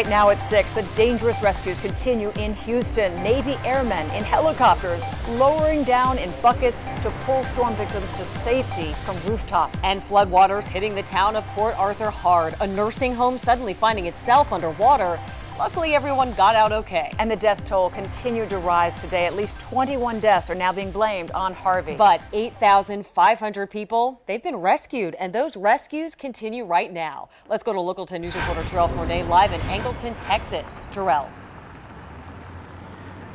Right now at 6, the dangerous rescues continue in Houston. Navy airmen in helicopters lowering down in buckets to pull storm victims to safety from rooftops. And floodwaters hitting the town of Port Arthur hard. A nursing home suddenly finding itself underwater. Luckily, everyone got out okay. And the death toll continued to rise today. At least 21 deaths are now being blamed on Harvey. But 8,500 people, they've been rescued, and those rescues continue right now. Let's go to local 10 News reporter Terrell Fournier live in Angleton, Texas. Terrell.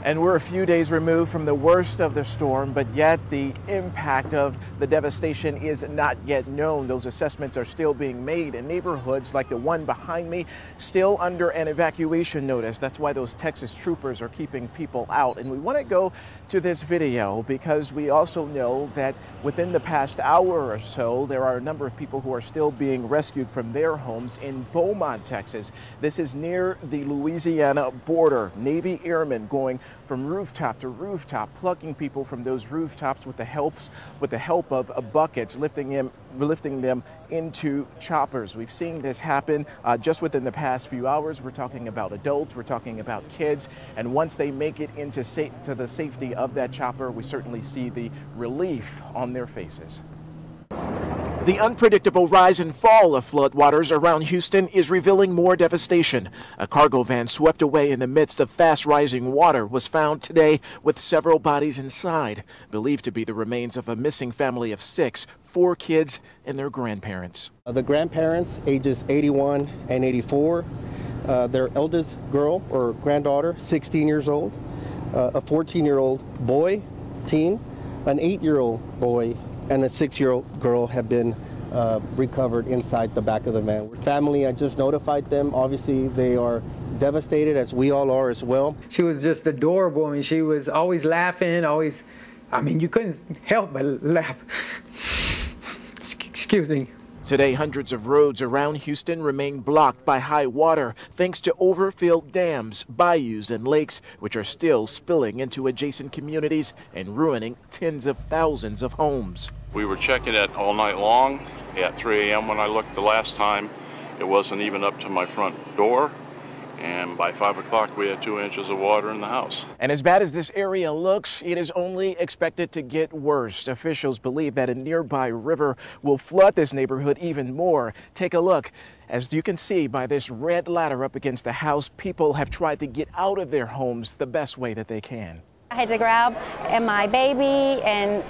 And we're a few days removed from the worst of the storm, but yet the impact of the devastation is not yet known. Those assessments are still being made, and neighborhoods like the one behind me still under an evacuation notice. That's why those Texas troopers are keeping people out. And we want to go to this video because we also know that within the past hour or so, there are a number of people who are still being rescued from their homes in Beaumont, Texas. This is near the Louisiana border. Navy airmen going from rooftop to rooftop, plucking people from those rooftops with the help of buckets, lifting them into choppers. We've seen this happen just within the past few hours. We're talking about adults, we're talking about kids, and once they make it into the safety of that chopper, we certainly see the relief on their faces. The unpredictable rise and fall of floodwaters around Houston is revealing more devastation. A cargo van swept away in the midst of fast-rising water was found today with several bodies inside, believed to be the remains of a missing family of 6, 4 kids and their grandparents. The grandparents, ages 81 and 84, their eldest girl or granddaughter, 16 years old, a 14-year-old boy, teen, an 8-year-old boy, and a 6-year-old girl have been recovered inside the back of the van. Family, I just notified them. Obviously, they are devastated, as we all are as well. She was just adorable, and she was always laughing, always, I mean, you couldn't help but laugh. Excuse me. Today, hundreds of roads around Houston remain blocked by high water thanks to overfilled dams, bayous, and lakes, which are still spilling into adjacent communities and ruining tens of thousands of homes. We were checking it all night long. At 3 a.m. when I looked the last time, it wasn't even up to my front door. And by 5 o'clock, we had 2 inches of water in the house. And as bad as this area looks, it is only expected to get worse. Officials believe that a nearby river will flood this neighborhood even more. Take a look. As you can see by this red ladder up against the house, people have tried to get out of their homes the best way that they can. I had to grab my baby and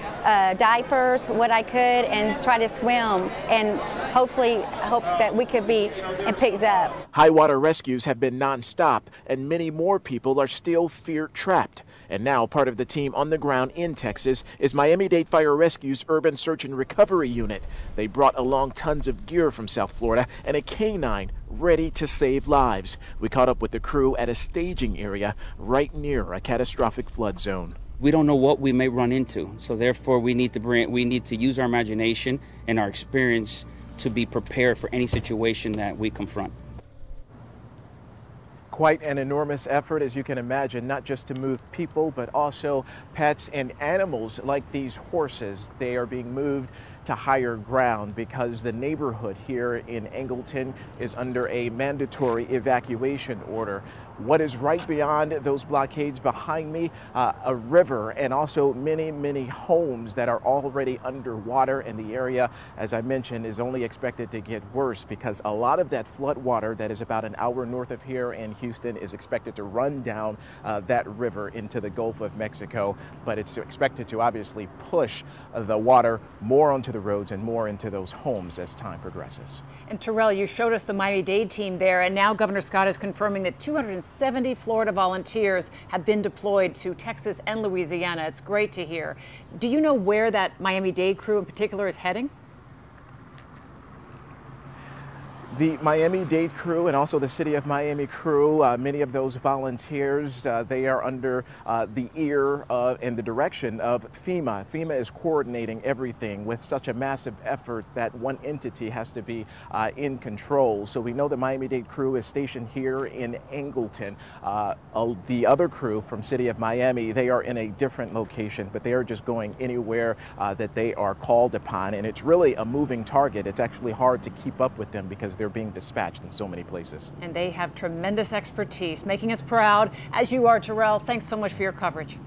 diapers, what I could, and try to swim and hopefully hope that we could be picked up. High water rescues have been nonstop, and many more people are still fear-trapped. And now part of the team on the ground in Texas is Miami-Dade Fire Rescue's Urban Search and Recovery Unit. They brought along tons of gear from South Florida and a canine ready to save lives. We caught up with the crew at a staging area right near a catastrophic flood zone. We don't know what we may run into, so therefore we need to use our imagination and our experience to be prepared for any situation that we confront. Quite an enormous effort, as you can imagine, not just to move people, but also pets and animals like these horses. They are being moved to higher ground because the neighborhood here in Angleton is under a mandatory evacuation order. What is right beyond those blockades behind me, a river, and also many, many homes that are already underwater, and the area, as I mentioned, is only expected to get worse because a lot of that flood water that is about an hour north of here in Houston is expected to run down that river into the Gulf of Mexico, but it's expected to obviously push the water more onto the roads and more into those homes as time progresses. And Terrell, you showed us the Miami-Dade team there, and now Governor Scott is confirming that 270 Florida volunteers have been deployed to Texas and Louisiana. It's great to hear. Do you know where that Miami-Dade crew in particular is heading? The Miami-Dade crew and also the City of Miami crew, many of those volunteers, they are under the ear and the direction of FEMA. FEMA is coordinating everything with such a massive effort that one entity has to be in control. So we know the Miami-Dade crew is stationed here in Angleton. The other crew from City of Miami, they are in a different location, but they are just going anywhere that they are called upon. And it's really a moving target. It's actually hard to keep up with them because they're being dispatched in so many places. And they have tremendous expertise, making us proud, as you are, Terrell. Thanks so much for your coverage.